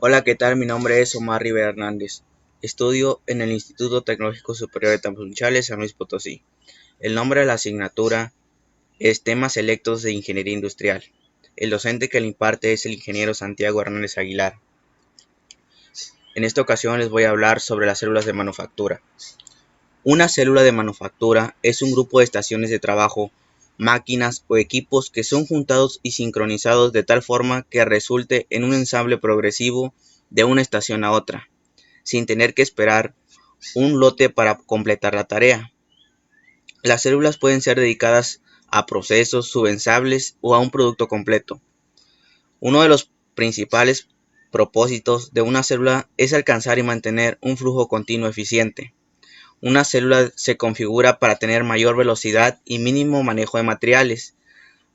Hola, ¿qué tal? Mi nombre es Omar Rivera Hernández. Estudio en el Instituto Tecnológico Superior de Tamaulipas, San Luis Potosí. El nombre de la asignatura es Temas Selectos de Ingeniería Industrial. El docente que le imparte es el ingeniero Santiago Hernández Aguilar. En esta ocasión les voy a hablar sobre las células de manufactura. Una célula de manufactura es un grupo de estaciones de trabajo, máquinas o equipos que son juntados y sincronizados de tal forma que resulte en un ensamble progresivo de una estación a otra, sin tener que esperar un lote para completar la tarea. Las células pueden ser dedicadas a procesos, subensambles o a un producto completo. Uno de los principales propósitos de una célula es alcanzar y mantener un flujo continuo eficiente. Una célula se configura para tener mayor velocidad y mínimo manejo de materiales,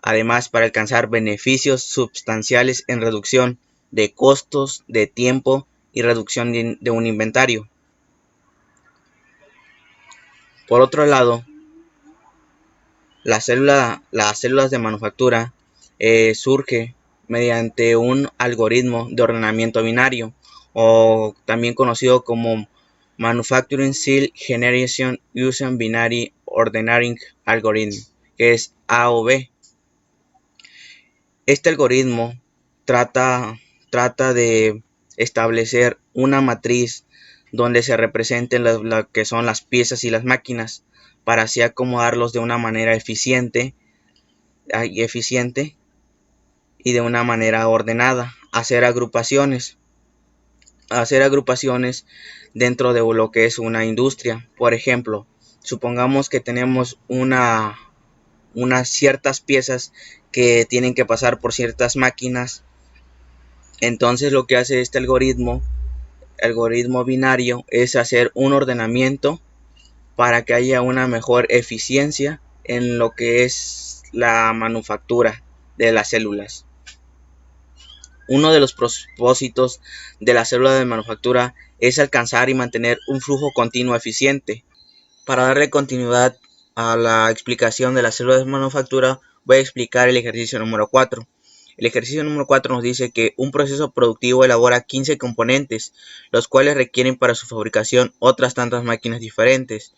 además para alcanzar beneficios sustanciales en reducción de costos, de tiempo y reducción de un inventario. Por otro lado, las células de manufactura surge mediante un algoritmo de ordenamiento binario, o también conocido como Manufacturing Cell Generation Using Binary Ordering Algorithm, que es AOB. Este algoritmo trata de establecer una matriz donde se representen lo que son las piezas y las máquinas, para así acomodarlos de una manera eficiente y de una manera ordenada, hacer agrupaciones dentro de lo que es una industria. Por ejemplo, supongamos que tenemos unas ciertas piezas que tienen que pasar por ciertas máquinas. Entonces lo que hace este algoritmo binario, es hacer un ordenamiento para que haya una mejor eficiencia en lo que es la manufactura de las células. Uno de los propósitos de la célula de manufactura es alcanzar y mantener un flujo continuo eficiente. Para darle continuidad a la explicación de las células de manufactura, voy a explicar el ejercicio número 4. El ejercicio número 4 nos dice que un proceso productivo elabora 15 componentes, los cuales requieren para su fabricación otras tantas máquinas diferentes.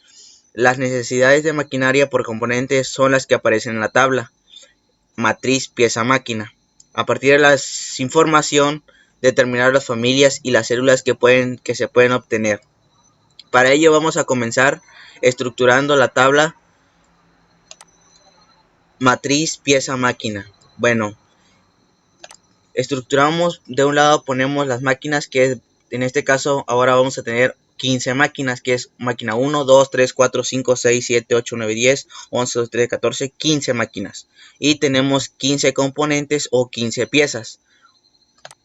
Las necesidades de maquinaria por componentes son las que aparecen en la tabla: matriz, pieza, máquina. A partir de la información, determinar las familias y las células que se pueden obtener. Para ello vamos a comenzar estructurando la tabla matriz, pieza, máquina. Bueno, estructuramos de un lado, ponemos las máquinas, que en este caso ahora vamos a tener 15 máquinas, que es máquina 1, 2, 3, 4, 5, 6, 7, 8, 9, 10, 11, 12, 13, 14, 15 máquinas. Y tenemos 15 componentes o 15 piezas.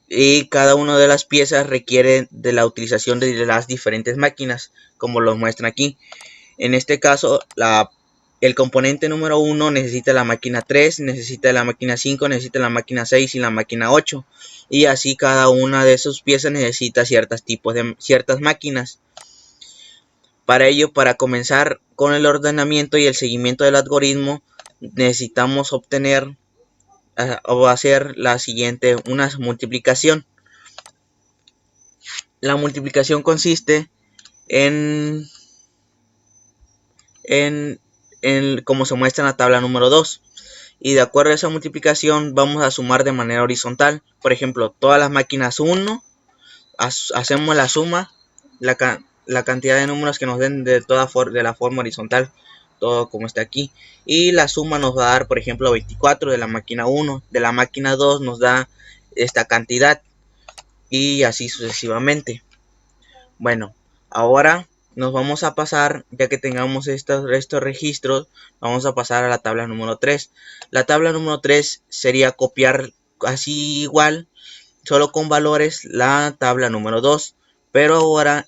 Y cada una de las piezas requiere de la utilización de las diferentes máquinas, como lo muestran aquí. En este caso, el componente número 1 necesita la máquina 3, necesita la máquina 5, necesita la máquina 6 y la máquina 8. Y así cada una de sus piezas necesita ciertas máquinas. Para ello, para comenzar con el ordenamiento y el seguimiento del algoritmo, necesitamos obtener o hacer la siguiente, una multiplicación. La multiplicación consiste en como se muestra en la tabla número 2. Y de acuerdo a esa multiplicación vamos a sumar de manera horizontal. Por ejemplo, todas las máquinas 1, hacemos la suma, la cantidad de números que nos den de la forma horizontal, todo como está aquí. Y la suma nos va a dar, por ejemplo, 24 de la máquina 1, de la máquina 2 nos da esta cantidad, y así sucesivamente. Bueno, ahora nos vamos a pasar, ya que tengamos estos registros, vamos a pasar a la tabla número 3. La tabla número 3 sería copiar así igual, solo con valores, la tabla número 2. Pero ahora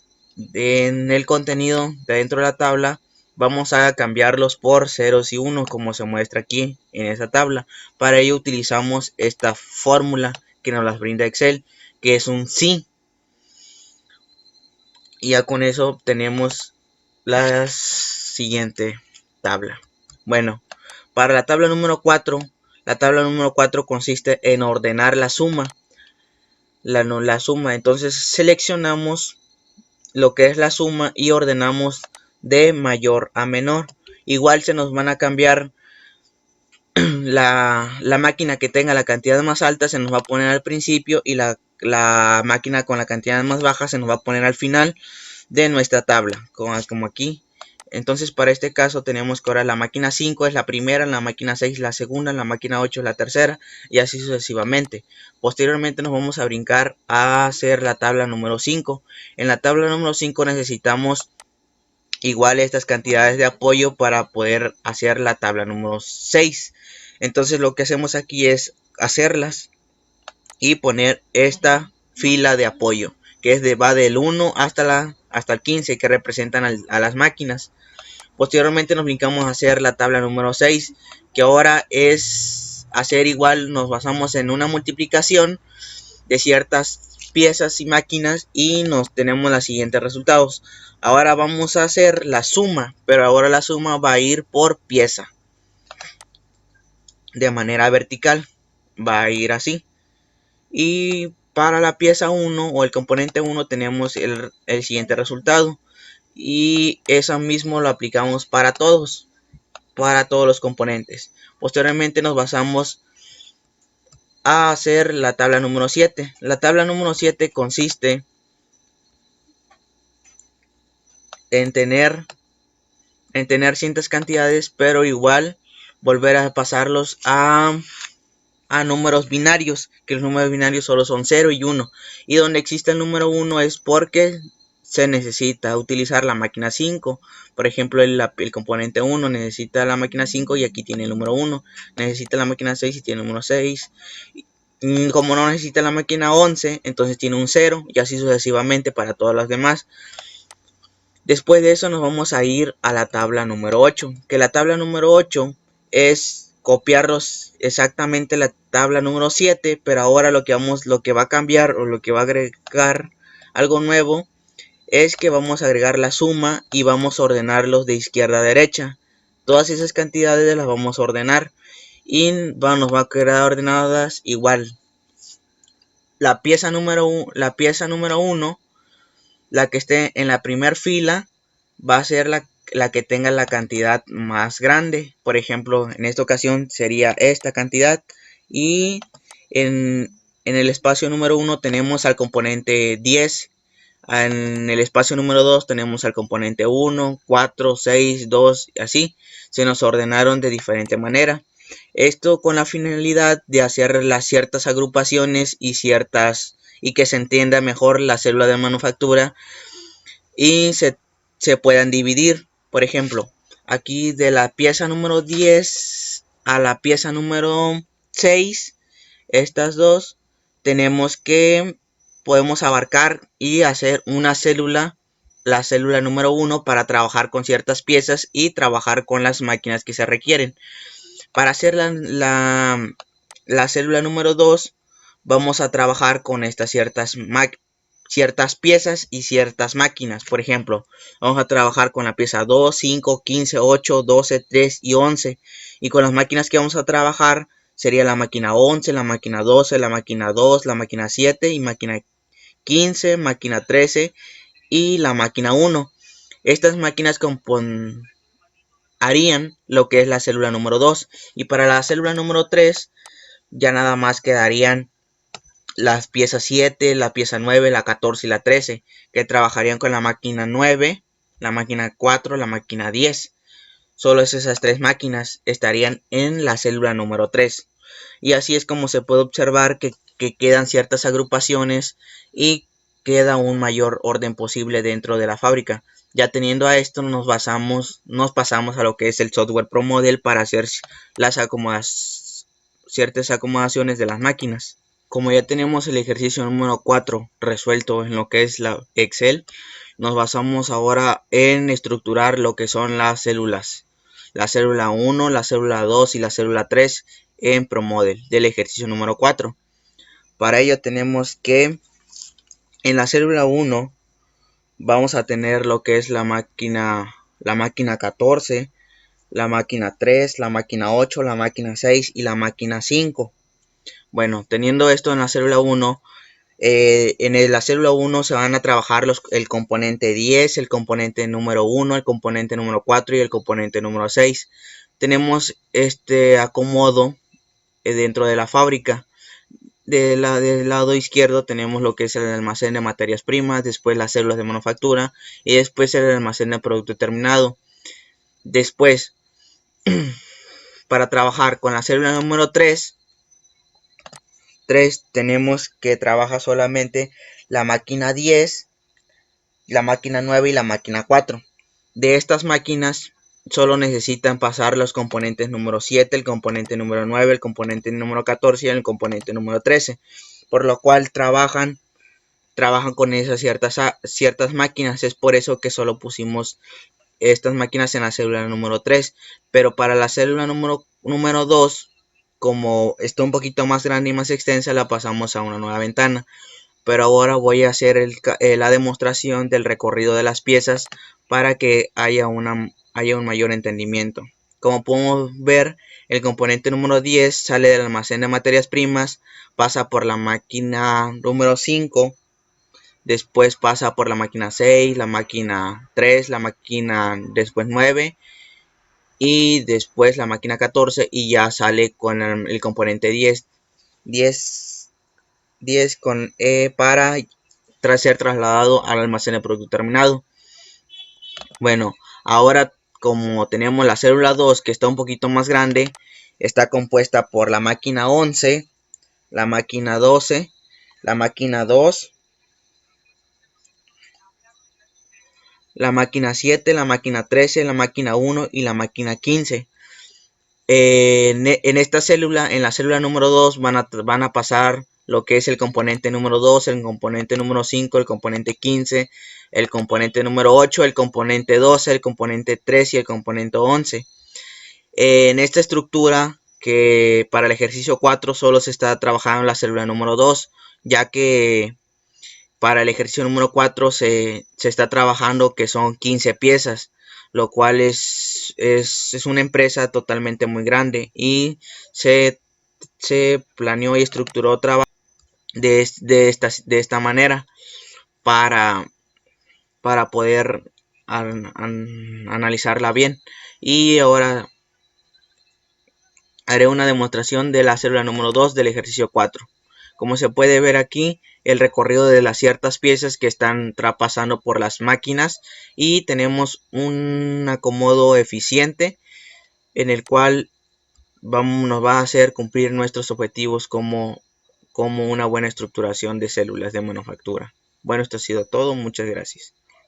en el contenido de dentro de la tabla vamos a cambiarlos por ceros y unos, como se muestra aquí en esa tabla. Para ello utilizamos esta fórmula que nos las brinda Excel, que es un sí. Y ya con eso obtenemos la siguiente tabla. Bueno, para la tabla número 4 consiste en ordenar la suma. la suma. Entonces seleccionamos lo que es la suma y ordenamos de mayor a menor. Igual se nos van a cambiar la máquina que tenga la cantidad más alta se nos va a poner al principio y la máquina con la cantidad más baja se nos va a poner al final de nuestra tabla, como aquí. Entonces para este caso tenemos que ahora la máquina 5 es la primera, la máquina 6 la segunda, la máquina 8 es la tercera y así sucesivamente. Posteriormente nos vamos a brincar a hacer la tabla número 5. En la tabla número 5 necesitamos igual estas cantidades de apoyo para poder hacer la tabla número 6. Entonces lo que hacemos aquí es hacerlas y poner esta fila de apoyo que va del 1 hasta el 15 que representan a las máquinas. Posteriormente nos brincamos a hacer la tabla número 6, que ahora es hacer igual, nos basamos en una multiplicación de ciertas piezas y máquinas y nos tenemos los siguientes resultados. Ahora vamos a hacer la suma, pero ahora la suma va a ir por pieza de manera vertical, va a ir así. Y para la pieza 1 o el componente 1 tenemos el siguiente resultado y eso mismo lo aplicamos para todos los componentes. Posteriormente nos basamos a hacer la tabla número 7. La tabla número 7 consiste en tener ciertas cantidades, pero igual volver a pasarlos a números binarios, que los números binarios solo son 0 y 1, y donde existe el número 1 es porque se necesita utilizar la máquina 5. Por ejemplo, el componente 1 necesita la máquina 5 y aquí tiene el número 1, necesita la máquina 6 y tiene el número 6. Como no necesita la máquina 11, entonces tiene un 0 y así sucesivamente para todas las demás. Después de eso nos vamos a ir a la tabla número 8, que la tabla número 8 es copiarlos exactamente la tabla número 7, pero ahora lo que va a cambiar o lo que va a agregar algo nuevo es que vamos a agregar la suma y vamos a ordenarlos de izquierda a derecha. Todas esas cantidades las vamos a ordenar y nos va a quedar ordenadas igual. La pieza número 1, la que esté en la primera fila, va a ser la que tenga la cantidad más grande. Por ejemplo, en esta ocasión sería esta cantidad. Y en el espacio número 1 tenemos al componente 10. En el espacio número 2 tenemos al componente 1, 4, 6, 2, así. Se nos ordenaron de diferente manera. Esto con la finalidad de hacer las ciertas agrupaciones y que se entienda mejor la célula de manufactura y se puedan dividir. Por ejemplo, aquí de la pieza número 10 a la pieza número 6, estas dos podemos abarcar y hacer una célula, la célula número 1, para trabajar con ciertas piezas y trabajar con las máquinas que se requieren. Para hacer la célula número 2 vamos a trabajar con estas ciertas piezas y ciertas máquinas. Por ejemplo, vamos a trabajar con la pieza 2, 5, 15, 8, 12, 3 y 11. Y con las máquinas que vamos a trabajar sería la máquina 11, la máquina 12, la máquina 2, la máquina 7 y máquina 15, máquina 13 y la máquina 1. Estas máquinas harían lo que es la célula número 2. Y para la célula número 3 ya nada más quedarían las piezas 7, la pieza 9, la 14 y la 13, que trabajarían con la máquina 9, la máquina 4, la máquina 10. Solo esas tres máquinas estarían en la célula número 3. Y así es como se puede observar que quedan ciertas agrupaciones y queda un mayor orden posible dentro de la fábrica. Ya teniendo a esto nos pasamos a lo que es el software ProModel para hacer ciertas acomodaciones de las máquinas. Como ya tenemos el ejercicio número 4 resuelto en lo que es la Excel, nos basamos ahora en estructurar lo que son las células. La célula 1, la célula 2 y la célula 3 en ProModel del ejercicio número 4. Para ello tenemos que en la célula 1 vamos a tener lo que es la máquina 14, la máquina 3, la máquina 8, la máquina 6 y la máquina 5. Bueno, teniendo esto en la célula 1, La célula 1 se van a trabajar el componente 10, el componente número 1, el componente número 4 y el componente número 6. Tenemos este acomodo dentro de la fábrica. Del lado izquierdo tenemos lo que es el almacén de materias primas, después las células de manufactura y después el almacén de producto terminado. Después, para trabajar con la célula número 3 tenemos que trabaja solamente la máquina 10, la máquina 9 y la máquina 4. De estas máquinas solo necesitan pasar los componentes número 7, el componente número 9, el componente número 14 y el componente número 13, por lo cual trabajan con esas ciertas máquinas. Es por eso que solo pusimos estas máquinas en la célula número 3, pero para la célula número 2, como está un poquito más grande y más extensa, la pasamos a una nueva ventana. Pero ahora voy a hacer la demostración del recorrido de las piezas para que haya un mayor entendimiento. Como podemos ver, el componente número 10 sale del almacén de materias primas, pasa por la máquina número 5, después pasa por la máquina 6, la máquina 3, la máquina después 9 y después la máquina 14 y ya sale con el componente 10 con para tras ser trasladado al almacén de producto terminado. Bueno, ahora como tenemos la célula 2 que está un poquito más grande, está compuesta por la máquina 11, la máquina 12, la máquina 2, la máquina 7, la máquina 13, la máquina 1 y la máquina 15. En esta célula, en la célula número 2 van a pasar lo que es el componente número 2, el componente número 5, el componente 15, el componente número 8, el componente 12, el componente 3 y el componente 11. En esta estructura, que para el ejercicio 4 solo se está trabajando en la célula número 2, ya que para el ejercicio número 4 se está trabajando que son 15 piezas, lo cual es una empresa totalmente muy grande y se planeó y estructuró trabajo de esta manera para, poder analizarla bien. Y ahora haré una demostración de la célula número 2 del ejercicio 4. Como se puede ver aquí, el recorrido de las ciertas piezas que están pasando por las máquinas y tenemos un acomodo eficiente en el cual nos va a hacer cumplir nuestros objetivos como una buena estructuración de células de manufactura. Bueno, esto ha sido todo. Muchas gracias.